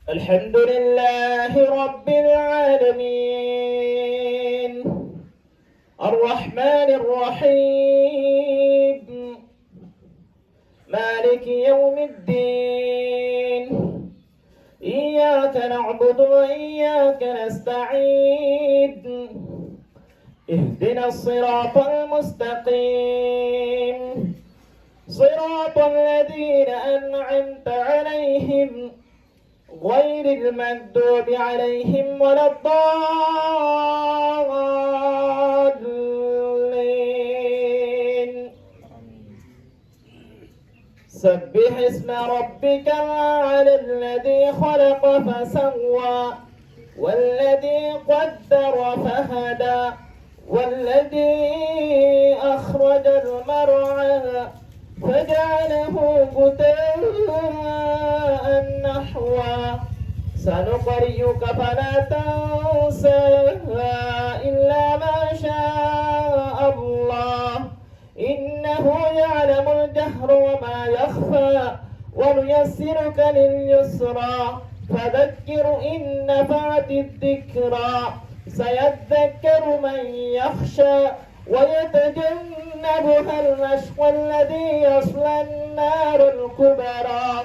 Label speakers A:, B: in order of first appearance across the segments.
A: الحمد لله رب العالمين الرحمن الرحيم مالك يوم الدين إياك نعبد وإياك نستعين اهدنا الصراط المستقيم صراط الذين أنعمت عليهم غير المغضوب عليهم ولا الضالين سبح اسم ربك الأعلى الذي خلق فسوى والذي قدر فهدى والذي أخرج المرعى فجعله غثاء نحوا سنقرئك فلا تنسى إلا ما شاء الله إنه يعلم الجهر وما يخفى ونيسرك لليسرى فذكر إن نفعت الذكرى سيذكر من يخشى ويتجنبها الأشقى الذي يصلى النار الكبرى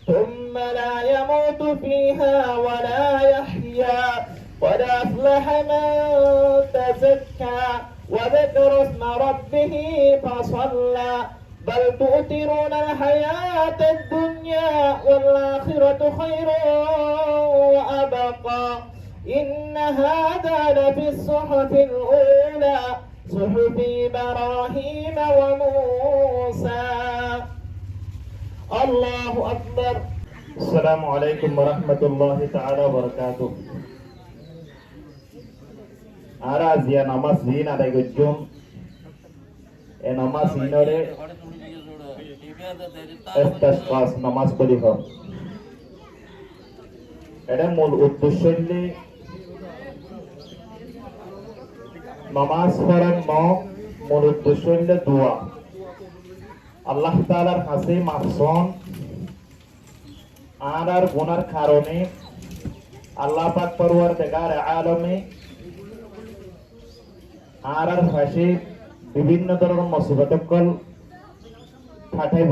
A: ثم لا يموت فيها ولا يحيا قد أفلح من تزكى وذكر اسم ربه فصلى بل تؤثرون الحياة الدنيا والآخرة خير وأبقى إن هذا لفي الصحف الأولى صحف إبراهيم وموسى الله أكبر السلام عليكم ورحمة الله تعالى وبركاته আরাজিয়া নামাজ দিন আদায় করছুম এ নামাজ দিনরে ইস্তিসকাস নামাজ পড়ি হ এটা মূল উদ্দেশ্য হইলে নামাজ পড়ার মূল উদ্দেশ্য হইলে দোয়া আল্লাহ তাআলার কাছে মাফসন আর গুনার কারণে আল্লাহ পাক পরওয়ারদিগার আলমে আর ফাঁসে বিভিন্ন ধরনের মুসিবতকল ফাটাইব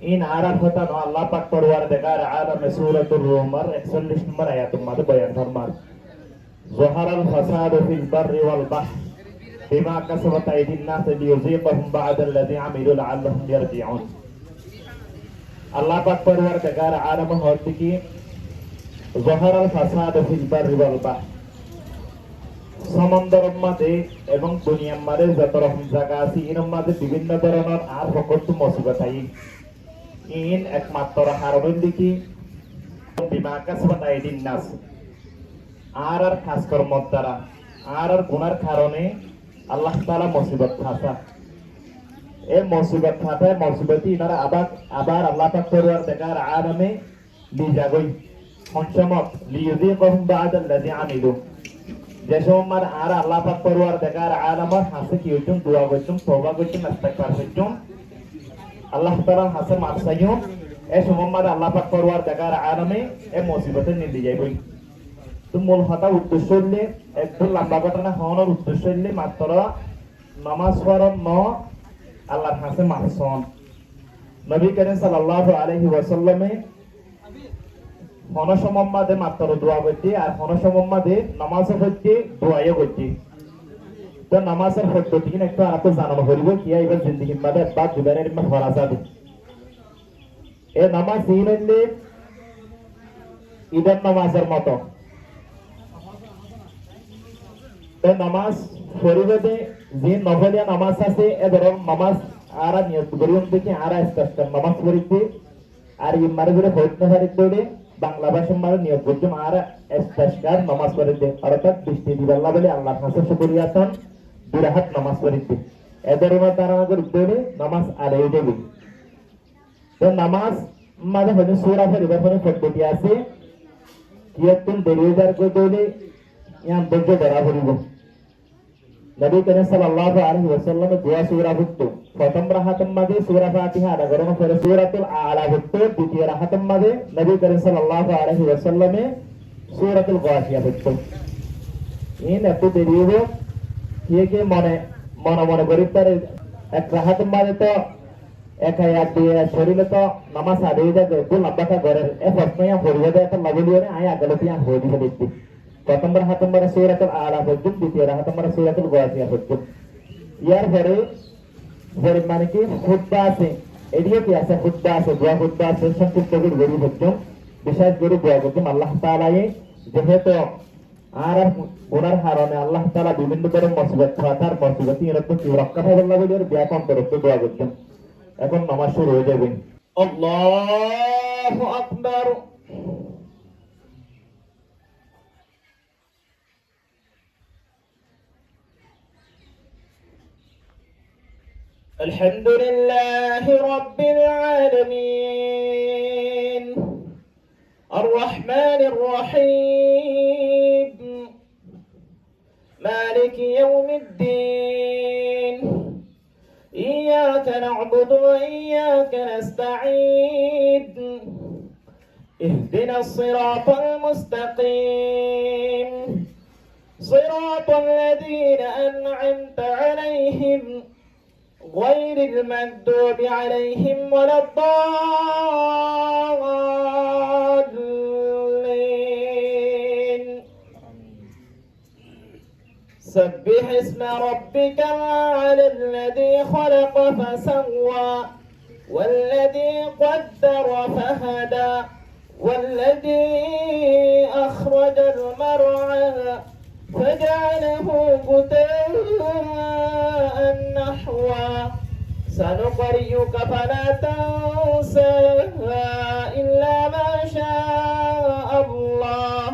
A: ইন আর হতা আল্লাহ পাক পরওয়ারদিগার আলমে সূরাতুর রুমের 41 নম্বর আয়াতের মধ্যে বয়ান ফরমান যহারাল ফাসাদু ফিল বাররি ওয়াল বাহর বিমা কাসাবাত আইদিন নাস লিয়ুযীকাহুম বা'দাল্লাযী আমিলু লাআল্লাহুম ইয়ারজিউন আল্লাহ পাক পরওয়ারদিগার আলম হতে কি যহারাল ফাসাদু ফিল বাররি ওয়াল বাহর সমুদ্রের মাঝে এবং দুনিয়ার মাঝে যত রকম জায়গা আছে এর মাঝে বিভিন্ন ধরনের আর সকল মুসিবত আই ইন একমাত্র হারবেন দেখি বিমা কাসাবাত আইদিন নাস আর খাস কর্মর দ্বারা আর গুনার কারণে আল্লাহ তাআলা মুসিবত ফাসা এই মুসিবত ফাটায় মুসিবতি ইনারা আবার আল্লাহ পাক পরওয়ারদিগার আলমে লিজাগই সংসমত লিয়ুযীকাহুম বা'দাল্লাযী আমিলু যে সময় আর আল্লাহ পাক পরওয়ারদিগার আলমের হাসে কি হইতুম দোয়া করতুম তওবা করতুম ইস্তিগফার করতুম আল্লাহ তাআলার হাসে মাফ চাইও এই সময় আল্লাহ পাক পরওয়ারদিগার আলমে এই মুসিবতে নিয়ে যাইবই তো মূল কথা উদ্দেশ্য হইলে একদম লম্বা ঘটনা হওয়ার উদ্দেশ্য হইলে মাত্র নামাজ পড়ার আল্লাহর কাছে মাফসন নবী করিম সাল্লাল্লাহু আলাইহি ওয়াসাল্লামে হনসমম্মাদে মাত্র দোয়া করতে আর হনসমম্মাদে নামাজও করতে দোয়াইও করতে তো নামাজের পদ্ধতি কিনা একটু আর জানানো করিব কি এবার জিন্দেগির মধ্যে একবার দুবারের মধ্যে পড়া যাবে এই নামাজ দিন হইলে ঈদের নামাজের মতো নামাজ পরিবেদে যে নফলিয়া নামাজ আছে এ ধরনের নামাজ আর নিয়ত করিম দেখি আর ইস্তিগফার নামাজ পড়িতে আর ইমারে করে হইতে পারিতে বাংলা ভাষার মাঝে নিয়ত করতে আর ইস্তিগফার নামাজ পড়িতে অর্থাৎ বৃষ্টি দিবাল্লাহ বলে আল্লাহর কাছে শুকরিয়া আছেন দুরাহাত নামাজ পড়িতে এ ধরনের তারা করতে নামাজ আদায় দেবে তো নামাজ মাঝে হইতে সূরা পরিবর্তনের পদ্ধতি আছে কিয়তুন দেরিদার করতে ইয়ান ধৈর্য ধরা পড়িব নবী করিম সাল্লাল্লাহু আলাইহি ওয়াসাল্লাম দোয়া সূরা ভুক্ত প্রথম রাহাতের মাঝে সূরা ফাতিহা আদা করানো পরে সূরাতুল আলা ভুক্ত দ্বিতীয় রাহাতের মাঝে নবী করিম সাল্লাল্লাহু আলাইহি ওয়াসাল্লামে সূরাতুল গাশিয়া ভুক্ত ইন এত দেরি হলো কে মনে মনে মনে করি তার এক রাহাতের মাঝে তো এক আয়াত দিয়ে শরীরে তো নামাজ আদায় যাবে তো লম্বাটা ঘরের এ প্রশ্নই হরিয়ে দেয় একটা লাগুলিও আয় আগালতি হয়ে দিবে দেখতে প্রথম রাহাতের মাঝে সূরাতুল আলা ভুক্ত দ্বিতীয় রাহাতের মাঝে সূরাতুল গাশিয়া ভুক্ত ইয়ার পরে মানে কি খুতবা আছে এদিকে কি আছে খুতবা আছে দোয়া খুতবা আছে সংক্ষিপ্ত করে গরিব হচ্ছেন বিশেষ করে দোয়া করছেন আল্লাহ তাআলাই যেহেতু আর ওনার হারণে আল্লাহ তাআলা বিভিন্ন ধরনের মুসিবত ফাতার মুসিবত এরকম কি রক্ষা পাবেন না বলে ব্যাপন করে দোয়া করছেন এখন নামাজ শুরু হয়ে যাবে আল্লাহু আকবার الحمد لله رب العالمين الرحمن الرحيم مالك يوم الدين إياك نعبد وإياك نستعين اهدنا الصراط المستقيم صراط الذين أنعمت عليهم غير المغضوب عليهم ولا الضالين سبح اسم ربك الأعلى الذي خلق فسوى والذي قدر فهدى والذي أخرج المرعى فجعله غثاء نحوا سنقرئك فلا تنسى إلا ما شاء الله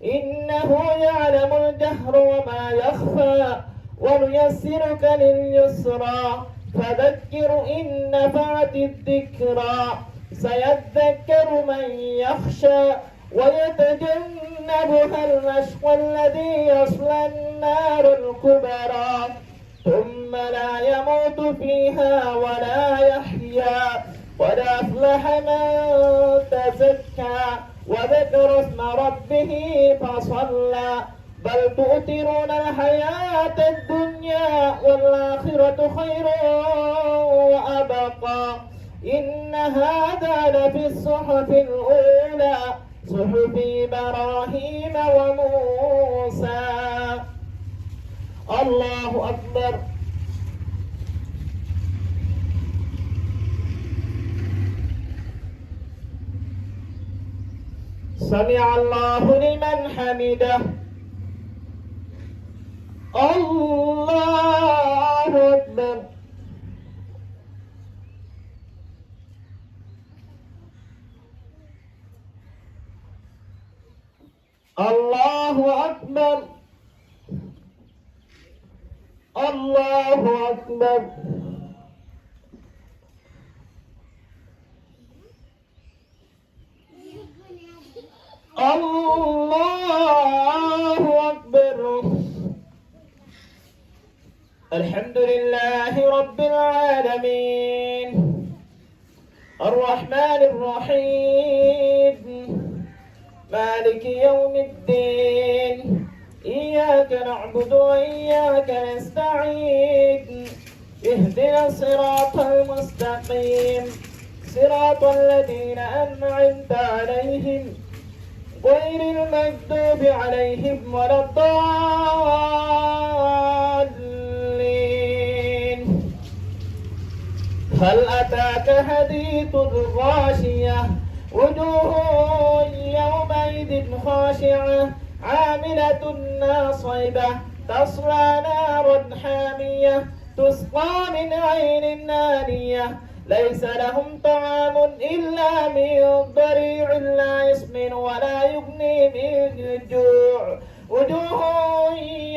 A: إنه يعلم الجهر وما يخفى ونيسرك لليسرى فذكر إن نفعت الذكرى سيذكر من يخشى ويتجنبها الأشقى الذي يصلى النار الكبرى ثم لا يموت فيها ولا يحيا قد أفلح من تزكى وذكر اسم ربه فصلى بل تؤثرون الحياة الدنيا والآخرة خير وأبقى إن هذا لفي الصحف الأولى صحف إبراهيم وموسى الله أكبر سمع الله لمن حمده الله أكبر الله أكبر الله أكبر الله أكبر الحمد لله رب العالمين الرحمن الرحيم مالك يوم الدين إياك نعبد وإياك نستعين اهدنا الصراط المستقيم صراط الذين أنعمت عليهم غير المغضوب عليهم ولا الضالين هل أتاك حديث الغاشية وجوه يومئذ خاشعة عاملة ناصبة تصلى نارا حامية تسقى من عين آنية ليس لهم طعام إلا من ضريع لا يسمن ولا يغني من جوع وجوه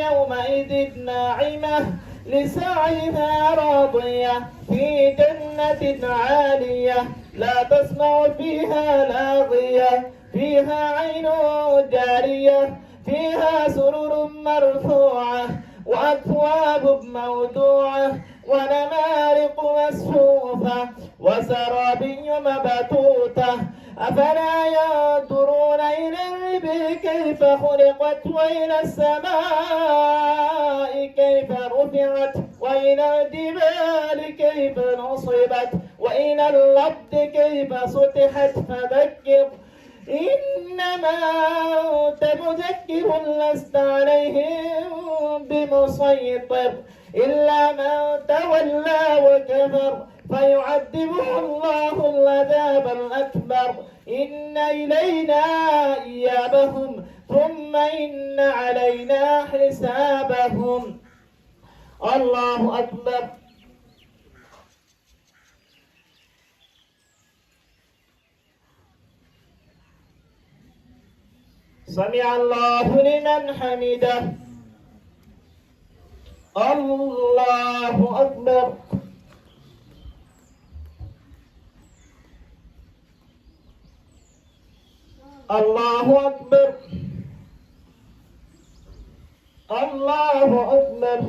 A: يومئذ ناعمة لسعيها راضية في جنة عالية لا تسمع فيها لاغية فيها عين جارية فيها سرر مرفوعة
B: وأكواب موضوعة ونمارق مصفوفة وزرابي مبثوثة أفلا ينظرون إلى الإبل كيف خلقت وإلى السماء كيف رفعت وإلى الجبال كيف نصبت وإلى الأرض كيف سطحت فذكر إنما أنت مذكر لست عليهم بمسيطر إلا من تولى وكفر فيعذبه الله العذاب الأكبر إن إلينا إيابهم ثم إن علينا حسابهم. الله أكبر. سمع الله لمن حمده. الله أكبر. الله أكبر. الله أكبر.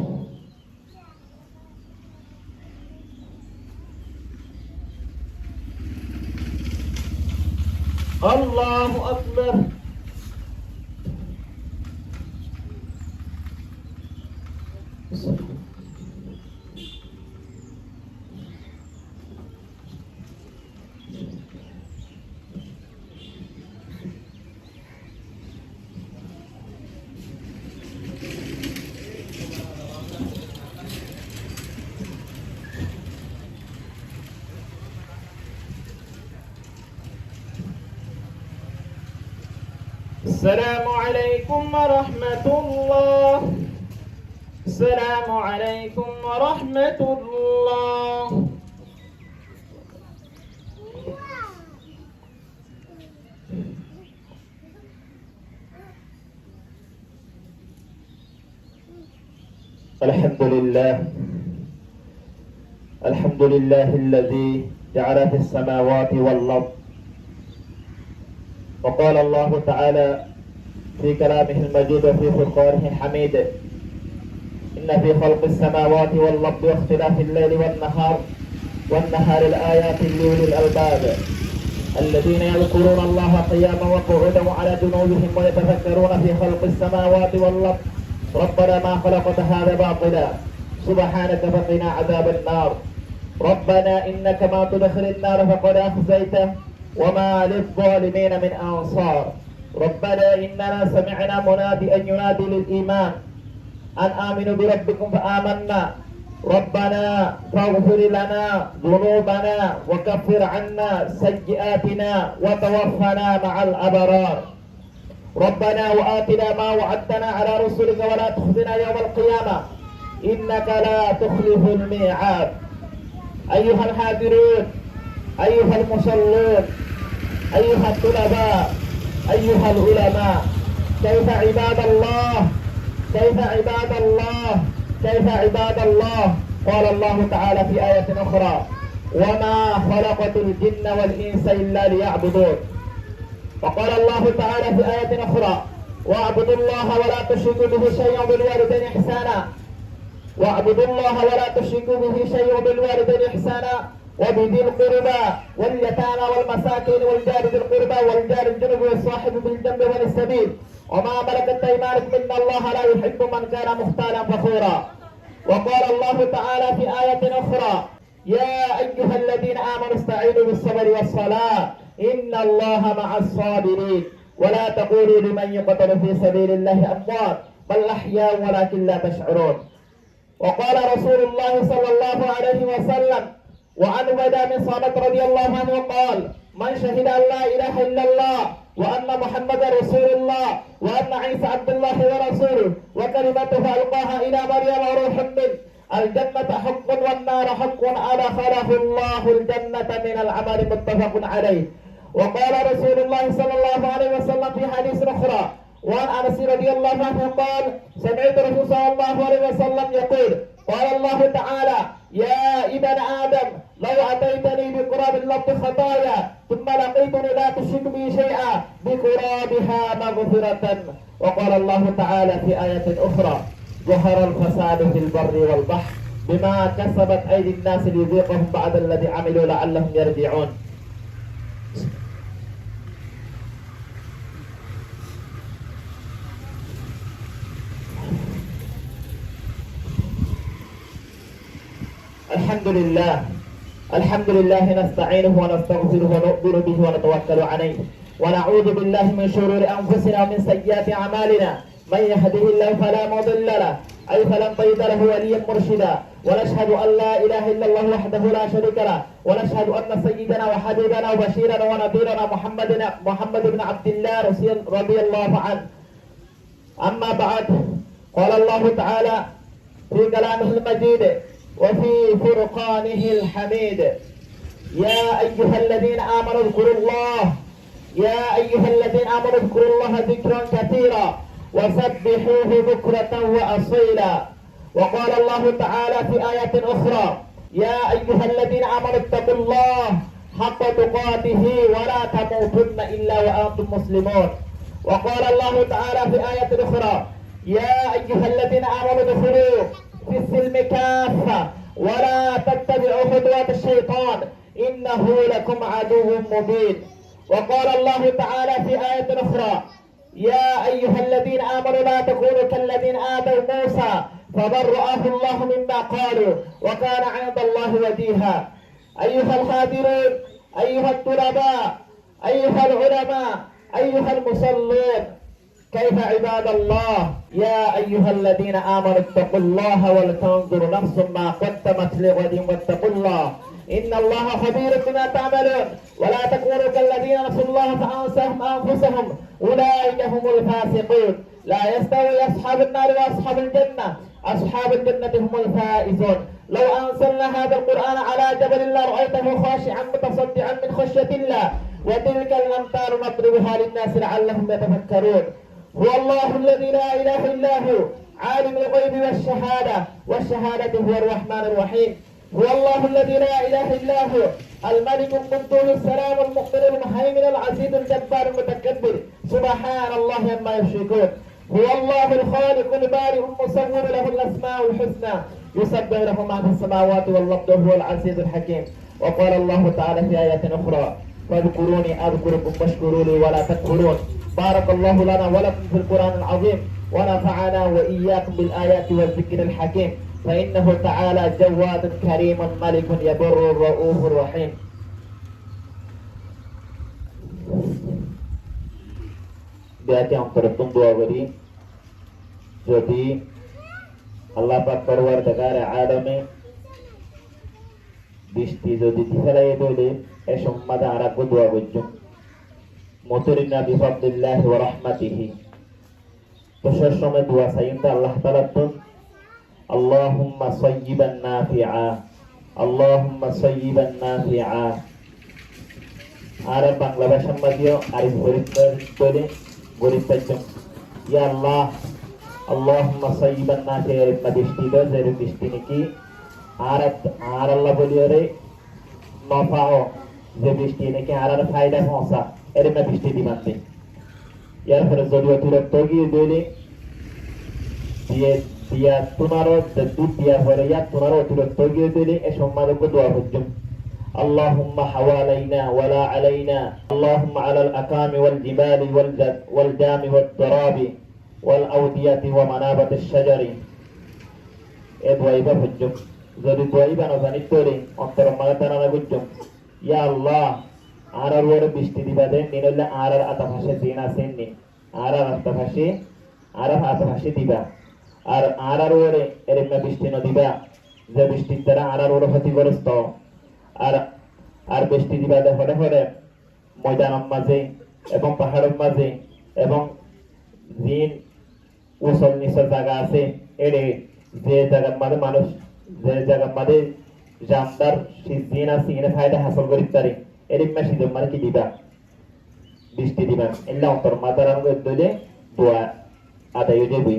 B: الله أكبر. السلام عليكم ورحمة الله. السلام عليكم ورحمة الله.
A: الحمد لله. الحمد لله الذي جعل في السماوات والأرض. وقال الله تعالى في كلامه المجيد وفي فرقانه الحميد: إن في خلق السماوات والأرض واختلاف الليل والنهار الآيات لأولي الألباب الذين يذكرون الله قياما وقعودا وعلى جنوبهم ويتفكرون في خلق السماوات والأرض ربنا ما خلقت هذا باطلا سبحانك فقنا عذاب النار. ربنا إنك ما تدخل النار فقد أخزيته وما للظالمين من أنصار. ربنا إننا سمعنا مناديا ينادي للإيمان أن آمنوا بربكم فآمنا ربنا فاغفر لنا ذنوبنا وكفر عنا سيئاتنا وتوفنا مع الأبرار. ربنا وآتنا ما وعدتنا على رسلك ولا تخزنا يوم القيامة إنك لا تخلف الميعاد. أيها الحاضرون، أيها المصلون، أيها الطلباء، أيها العلماء، كيف عباد الله؟ كيف عباد الله؟ كيف عباد الله؟ قال الله تعالى في آية أخرى: وما خلقت الجن والإنس إلا ليعبدون. وقال الله تعالى في آية أخرى: واعبدوا الله ولا تشركوا به شيئا وبالوالدين إحسانا. واعبدوا الله ولا تشركوا به شيئا وبالوالدين إحسانا وبذي القربى واليتامى والمساكين والجار ذي القربى والجار الجنب والصاحب بالجنب والسبيل وما ملكت أيمانكم إن الله لا يحب من كان مختالا فخورا. وقال الله تعالى في آية أخرى: يا أيها الذين آمنوا استعينوا بالصبر والصلاة إن الله مع الصابرين ولا تقولوا لمن يقتل في سبيل الله أموات بل أحياء ولكن لا تشعرون. وقال رسول الله صلى الله عليه وسلم وعن عبادة بن صامت رضي الله عنه قال: من شهد أن لا إله إلا الله وأن محمدا رسول الله وأن عيسى عبد الله ورسوله وكلمته ألقاها إلى مريم وروح منه الجنة حق والنار حق أدخله الله الجنة من العمل متفق عليه. وقال رسول الله صلى الله عليه وسلم في حديث أخرى وعن أنس رضي الله عنه قال: سمعت رسول صلى الله عليه وسلم يقول: قال الله تعالى: يا ابن آدم لو أتيتني بقراب الأرض خطايا ثم لقيتني لا تشرك بي شيئا بقرابها مغفرة. وقال الله تعالى في آية أخرى: ظهر الفساد في البر والبحر بما كسبت أيدي الناس ليذيقهم بعد الذي عملوا لعلهم يرجعون. الحمد لله نستعينه ونستغفره ونؤمن به ونتوكل عليه ونعوذ بالله من شرور أنفسنا ومن سيئات أعمالنا. من يهده الله فلا مضل له أي فلن تجد له وليا مرشدا، ونشهد أن لا إله إلا الله وحده لا شريك له، ونشهد أن سيدنا وحبيبنا وبشيرنا ونذيرنا محمد بن عبد الله رضي الله عنه. أما بعد، قال الله تعالى في كلامه المجيد وفي فرقانه الحميد: يا أيها الذين آمنوا اذكروا الله ذكرا كثيرا وسبحوه بكرة وأصيلا. وقال الله تعالى في آية أخرى: يا أيها الذين آمنوا اتقوا الله حق تقاته ولا تموتن إلا وأنتم مسلمون. وقال الله تعالى في آية أخرى: يا أيها الذين آمنوا ادخلوا في السلم كافة ولا تتبعوا خطوات الشيطان إنه لكم عدو مبين. وقال الله تعالى في آية أخرى: يا أيها الذين آمنوا لا تكونوا كالذين آذوا موسى فبرأه الله مما قالوا وكان عند الله وجيها. أيها الحاضرون، أيها الطلباء، أيها العلماء، أيها المصلون، كيف عباد الله؟ يا أيها الذين آمنوا اتقوا الله ولتنظر نفس ما قدمت لغد واتقوا الله إن الله خبير بما تعملون. ولا تكونوا كالذين نسوا الله فأنساهم أنفسهم أولئك هم الفاسقون. لا يستوي أصحاب النار وأصحاب الجنة، أصحاب الجنة هم الفائزون. لو أنزلنا هذا القرآن على جبل لرأيته خاشعا متصدعا من خشية الله وتلك الأمثال نضربها للناس لعلهم يتفكرون. هو الله الذي لا إله إلا هو عالم الغيب والشهادة هو الرحمن الرحيم. هو الله الذي لا إله إلا هو الملك القدوس السلام المقتدر المهيمن العزيز الجبار المتكبر سبحان الله عما يشركون. هو الله الخالق البارئ المصور له الأسماء الحسنى يسبح له ما في السماوات والأرض وهو العزيز الحكيم. وقال الله تعالى في آية أخرى: فاذكروني أذكركم واشكروا لي ولا تكفرون. بارك الله لنا ولكم في القرآن العظيم ونفعنا وإياكم بالآيات والذكر الحكيم، فإنه تعالى جواد كريم ملك يبر رؤوف رحيم. Berarti yang tertung dua beri, jadi Allah Pak Parwardagar Alame bishti jadi dihelai dole, esumada araku dua bujum. Motorina bifadlillahi wa rahmatihi. Tushashome dua sayinda Allah Taala tun. Allahumma sayyiban nafi'a, Allahumma sayyiban nafi'a. Arab Bangladesh Madio Arif Gorip Goripajum. Ya Allah, Allahumma sayyiban nafi'a Madishtido Zeru Bistiniki Arallah Boliore Nofao Zebistiniki Arar Faida Honsa Erima Bistidi Mandi. Yar for Zodio Togi Deli dia tunaro tentu dia horaya tunaro turut togi dili esomado kedua hujum. Allahumma hawalaina wala alaina. Allahumma ala al-akami wal jibali wal jami wal turabi wal awdiyati wa manabat al-shajari. Dua iba hujum. Jadi dua iba nozani tori antara magatana na hujum. Ya Allah, arar wara bisti dibade ninolla arar atafashe dina senni. Arar atafashe diba. আর আরারোরে এরমে বৃষ্টি নদিবা যে বৃষ্টির দ্বারা আরারোরে ক্ষতিগ্রস্ত আর আর বৃষ্টি দিবা হরে হরে ময়দানের মাঝে এবং পাহাড়ের মাঝে এবং জিন উসল নিচের জায়গা আছে এড়ে যে জায়গার মাঝে মানুষ যে জায়গার মাঝে জামদার সেই জিন আছে এনে ফায়দা হাসল করি পারে এরমে শীত মানে কি দিবা বৃষ্টি দিবা এলা অন্তর মাতার আমাকে দলে দোয়া আদায় হয়ে যাবে।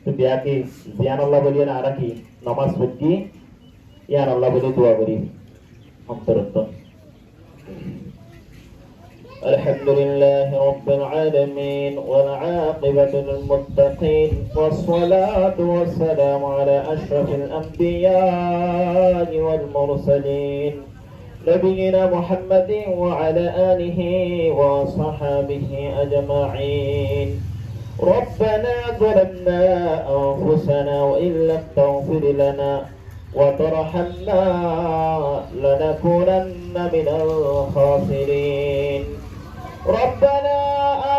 A: तो बिया की जियान अल्लाह बोलिए ना आरा की नमाज पढ़ की यान अल्लाह बोलिए दुआ करी हम तरफ तो
B: الحمد لله رب العالمين والعاقبة للمتقين والصلاة والسلام على أشرف الأنبياء والمرسلين نبينا محمد وعلى آله وصحبه أجمعين. ربنا ظلمنا أنفسنا وإن لم تغفر لنا وترحمنا لنكونن من الخاسرين. ربنا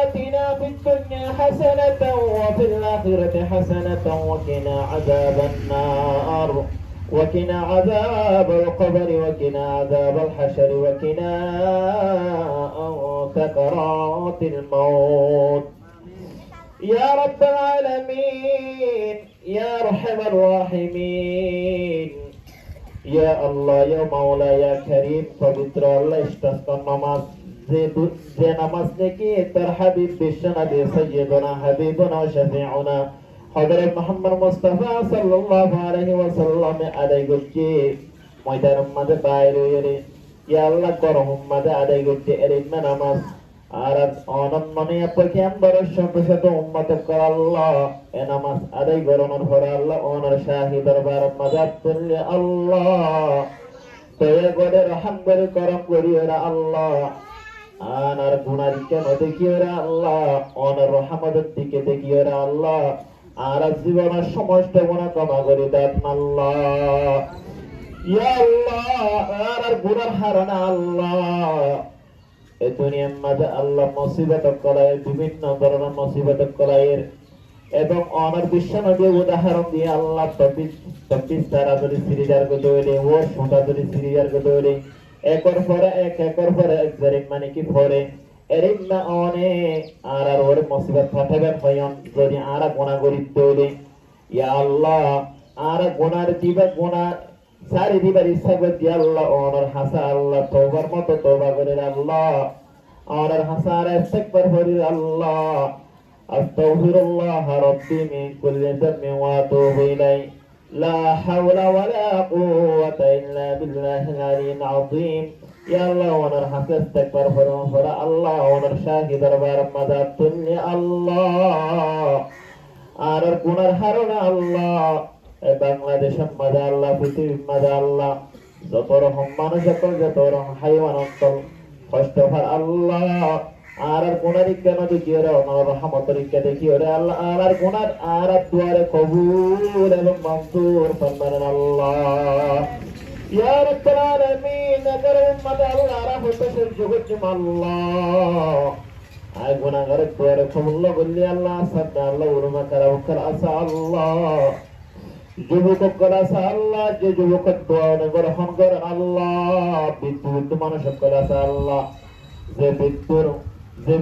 B: آتنا في الدنيا حسنة وفي الآخرة حسنة وقنا عذاب النار وقنا عذاب القبر وقنا عذاب الحشر وقنا سكرات الموت يا رب العالمين يا أرحم الراحمين يا الله يا مولا يا كريم পবিত্র আল্লাহ ইস্তাসকার নামাজ যে নামাজ নাকি তার হাবিব বিশ্বনবী সাইয়্যিদুনা হাবিবুনা শাফিউনা হযরত মুহাম্মদ মুস্তাফা সাল্লাল্লাহু আলাইহি ওয়াসাল্লাম আদায় করছে ময়দানের মাঝে বাইরে এরে ইয়া আল্লাহ করম মাঝে আদায় করছে এর নামাজ আর অনন্যনে আপকে আমবার শত শত উম্মত কর আল্লাহ এ নামাজ আদায় করানোর পর আল্লাহ ওনার শাহী দরবার মাজাত করলে আল্লাহ দয়া করে রহম করে করম করিও রে আল্লাহ আনার গুনাহ কেন দেখিও রে আল্লাহ ওনার রহমতের দিকে দেখিও রে আল্লাহ আর জীবনের সমস্ত গুনাহ ক্ষমা করে দেন আল্লাহ ইয়া আল্লাহ আর গুনার হারানা আল্লাহ এই দুনিয়ার মাঝে আল্লাহ মুসিবত কলায় বিভিন্ন ধরনের মুসিবত কলায়ের এবং অনার বিশ্বনবী উদাহরণ দিয়ে আল্লাহ তপিস তারা ধরে সিরিজার গো দৌড়ে ও সোটা ধরে সিরিজার গো দৌড়ে একর পরে এক জারিম মানে কি পরে এরিমা অনে আর ওর মুসিবত ফাটাবেন হয়ন যদি আর গুনাহ করি দৌড়ে ইয়া আল্লাহ আর গুনার দিবা গুনাহ সারি দিবার ইচ্ছা করছি আল্লাহ ওনার হাসা আল্লাহ তওবার মতো তওবা করে আল্লাহ ওনার হাসা আর ইস্তিগফার করে আল্লাহ আস্তাগফিরুল্লাহ রাব্বি মিন কুল্লি যামবি ওয়া আতুবু ইলাইহি লা হাওলা ওয়ালা কুওয়াতা ইল্লা বিল্লাহিল আলিয়্যিল আযীম ইয়া আল্লাহ ওনার হাসা ইস্তিগফার করে আল্লাহ ওনার শাহী দরবার মাদাত তুল্লি আল্লাহ আর গুনার হারনা আল্লাহ বাংলাদেশের মাঝে আল্লাহ পৃথিবীর মাঝে আল্লাহ যত রকম মানুষ অকল যত রকম হাইওয়ান অকল কষ্ট ভার আল্লাহ আর গুনার কেন দেখিও রে ওনার রহমতের কে দেখিও রে আল্লাহ আর গুনার আর দুয়ারে কবুল এবং মঞ্জুর ফরমান আল্লাহ ইয়া রাব্বাল আলামিন আগার উম্মত আল্লাহ রাহমতের জগৎ আল্লাহ আয় গুনাহগার দুয়ারে কবুল বললি আল্লাহ সাদা আল্লাহ উরমা করা আসা আল্লাহ যুবক করাসা আল্লাহ যে যুবক দোয়া গ্রহণ করে আল্লাহ বিদ্যুৎ মানুষ করাসা আল্লাহ যে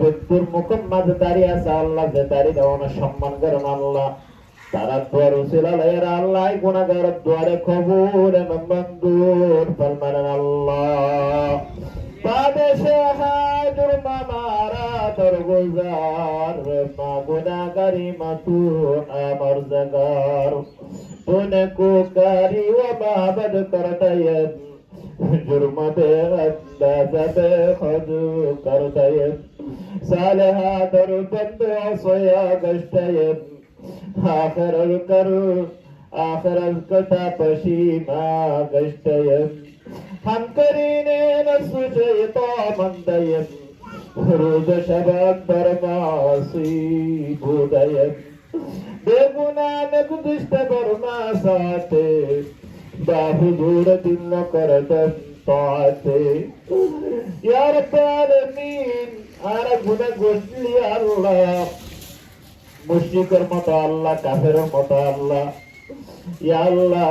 B: ব্যক্তির মুখের মাঝে দাঁড়িয়ে আছে আল্লাহ যে দাঁড়িয়ে দেওয়ানো সম্মান করেন আল্লাহ তারা দোয়ার উসিলা লয়ের আল্লাহ গুনাহগার দোয়ারে কবুল এবং মঞ্জুর ফরমানেন আল্লাহ বাদশাহ জুরমা মারা দরগুজার মা গুনাহগারি মাতু আমার জাগার उनको कारी व माबद करता है जुर्म बे अंदाज़ बे खुद करता है सालहा दर बंद सोया गश्ता है आखिर कटा पशीमा गश्ता है हम करीने नसुचे तो मंदा है रोज शबान बरमासी बुदाय बेगुना नकुदिष्ट बरमासाते बाहुदूर दिल करदन ताते या रब्बल आलमीन आरा गुना गोष्टी अल्लाह मुश्रिकर मत अल्लाह काफिर मत अल्लाह या अल्लाह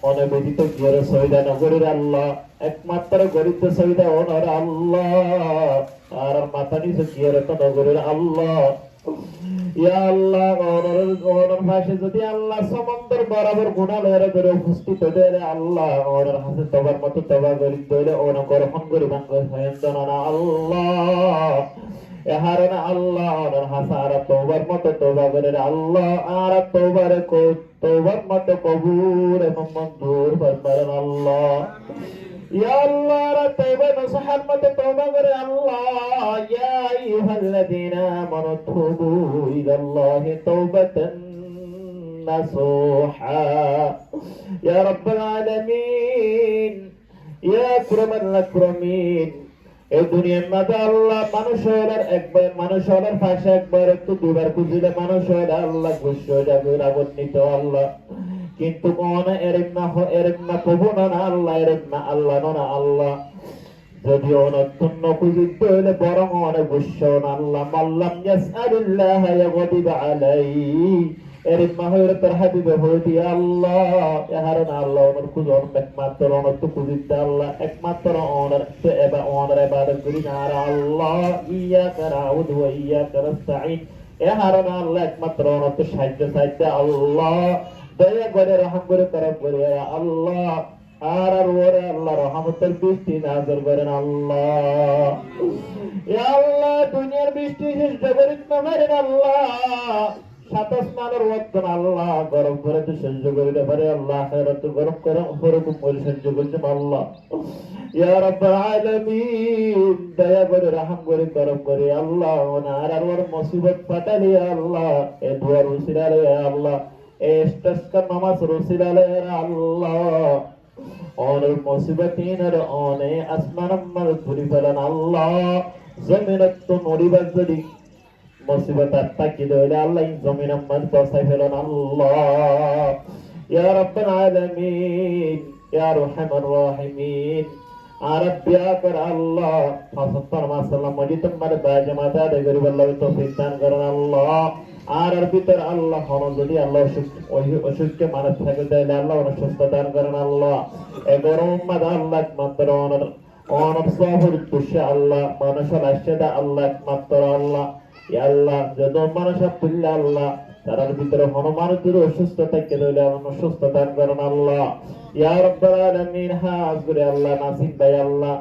B: অনবেদিত গিয়ার সহিদা নগরের আল্লাহ একমাত্র গরিব সহিদা ওনার আল্লাহ আর মাথা নিচে গিয়ার নগরের আল্লাহ ইয়া আল্লাহ ওনার পাশে যদি আল্লাহ সমুদ্র বরাবর গুনাহ লয়ে করে উপস্থিত হয়ে আল্লাহ ওনার হাতে তওবার মতো তওবা করি দইলে ওনা গ্রহণ করি বাঙ্গ হয়েন না আল্লাহ এহারনা আল্লাহ ওনার হাসারা তওবার মতো তওবা করে আল্লাহ আর তওবার মতো কবুল এবং মঞ্জুর ফরমান আল্লাহ يا الله رتبنا نصحت مت توبة করে আল্লাহ يا أيها الذين آمنوا توبوا إلى الله توبة نصوحا يا رب العالمين يا أكرم الأكرمين এই দুনিয়ার মধ্যে আল্লাহ মানুষের পাশে একবার একটু দুবার খুঁজিলে মানুষের আল্লাহ খুশি হয়ে যাবে রাগান্বিত আল্লাহ কিন্তু কোন এরম না প্রভু না আল্লাহ এরম না আল্লাহ না আল্লাহ যদি অনতুন্ন খুঁজিত হইলে বরং অনেক গুচ্ছ না আল্লাহ মাল্লাম ইয়াসআলিল্লাহ ইয়াগদিব আলাইহি এরম না হইলে তোর হাবিবে হয়ে দিয়ে আল্লাহ এহার না আল্লাহ ওনার খুঁজন একমাত্র অনত খুঁজিত আল্লাহ একমাত্র ওনার ইবাদত করি না আর আল্লাহ ইয়াকা নাউযু ওয়া ইয়াকা নাস্তাঈন এহার না আল্লাহ একমাত্র অনত সাহায্য আল্লাহ দয়া করে রহম করে করম করে আল্লাহ আর ওরে আল্লাহ রহমতের বৃষ্টি নাযিল করেন আল্লাহ ইয়া আল্লাহ দুনিয়ার বৃষ্টি শেষ জগরিত নামেন আল্লাহ সাত আসমানের ওয়াক্তন আল্লাহ গরম করে তো সহ্য করিতে পারে আল্লাহ আখিরাত গরম করে উপরে কুমল সহ্য করতে আল্লাহ ইয়া রাব্বুল আলামিন দয়া করে রহম করে করম করে আল্লাহ ওনার আর ওর মুসিবত ফাটালি আল্লাহ এ দুয়ার উসিলালে আল্লাহ এস্তাসকা নামাজ রসিলালে আল্লাহ অনেক মুসিবতিনের অনে আসমানাম্মার ধরি ফেলেন আল্লাহ জমিনত তো নড়িবার যদি মুসিবত আত্মাকি দইলে আল্লাহ জমিনাম্মার বসাই ফেলেন আল্লাহ ইয়া রাব্বাল আলামিন ইয়া আরহামার রাহিমিন আরাবিয়া কর আল্লাহ ফাসাত্তার মাসাল্লাহ মজিদম্মার বাজামাতা দে গরিব আল্লাহ তৌফিক দান করেন আল্লাহ আর ভিতর আল্লাহ হন যদি আল্লাহ অসুস্থ মানুষ থাকে তাহলে আল্লাহ ওনার সুস্থ দান করেন আল্লাহ এ গরম মাদা আল্লাহ একমাত্র অনর সহর তুষে আল্লাহ মানুষের আশ্চর্য আল্লাহ একমাত্র আল্লাহ আল্লাহ যত মানুষ তুললে আল্লাহ তার ভিতরে হন মানুষের অসুস্থ থাকে তাহলে আমার সুস্থ দান করেন আল্লাহ ইয়া রাব্বাল আলামিন হাজ করে আল্লাহ নাসিব ভাই আল্লাহ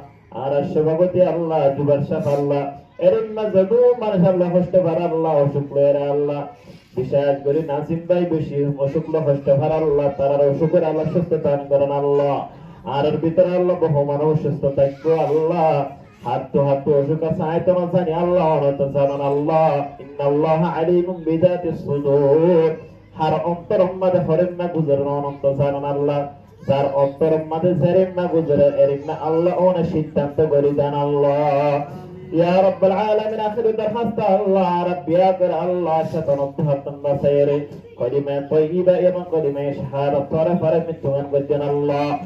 B: আর সভাপতি আল্লাহ জুবার সাহেব আল্লাহ এরম না যদু মানুষ আল্লাহ কষ্ট ভার আল্লাহ অসুখ লয়ের আল্লাহ বিশেষ করে নাসিম ভাই বেশি অসুখ কষ্ট ভার আল্লাহ তার অসুখের আল্লাহ সুস্থ দান করেন আল্লাহ আর এর ভিতরে আল্লাহ বহু মানুষ সুস্থ থাকবো আল্লাহ হাত অসুখ আছে আয়তো না জানি আল্লাহ অনত জানান আল্লাহ ইন্নাল্লাহ আলিমুম বিযাতিস সুদূর হার অন্তর মধ্যে হরেন না গুজরান অনন্ত জানান আল্লাহ যার অন্তর মধ্যে জেরেন না গুজরে এরিন না আল্লাহ ওনা সিদ্ধান্ত করে দেন আল্লাহ يا رب العالمين آخر درخواست الله رب يا كر الله شتنطها النصير كلمة طيبة يمن كلمة شهادة طرف من تمن بدن الله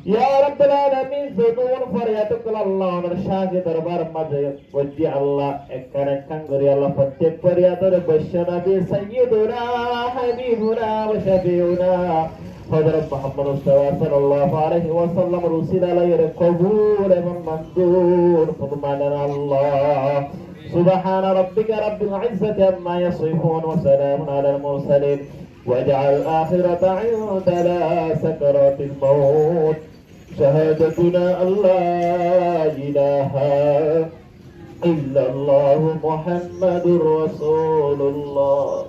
B: يا رب العالمين زدون فرياتك الله ونرشاك دربار مجد ودي الله اكرن كنغري الله فتك فرياتر بشنا بسيدنا حبيبنا وشفيعنا حضرت محمد مصطفى صلى الله عليه وسلم رسول عليه قبول من منظور فرمان الله سبحان ربك رب العزة عما يصفون وسلام على المرسلين واجعل الآخرة عندنا سكرات الموت شهادتنا أن لا إله إلا الله محمد رسول الله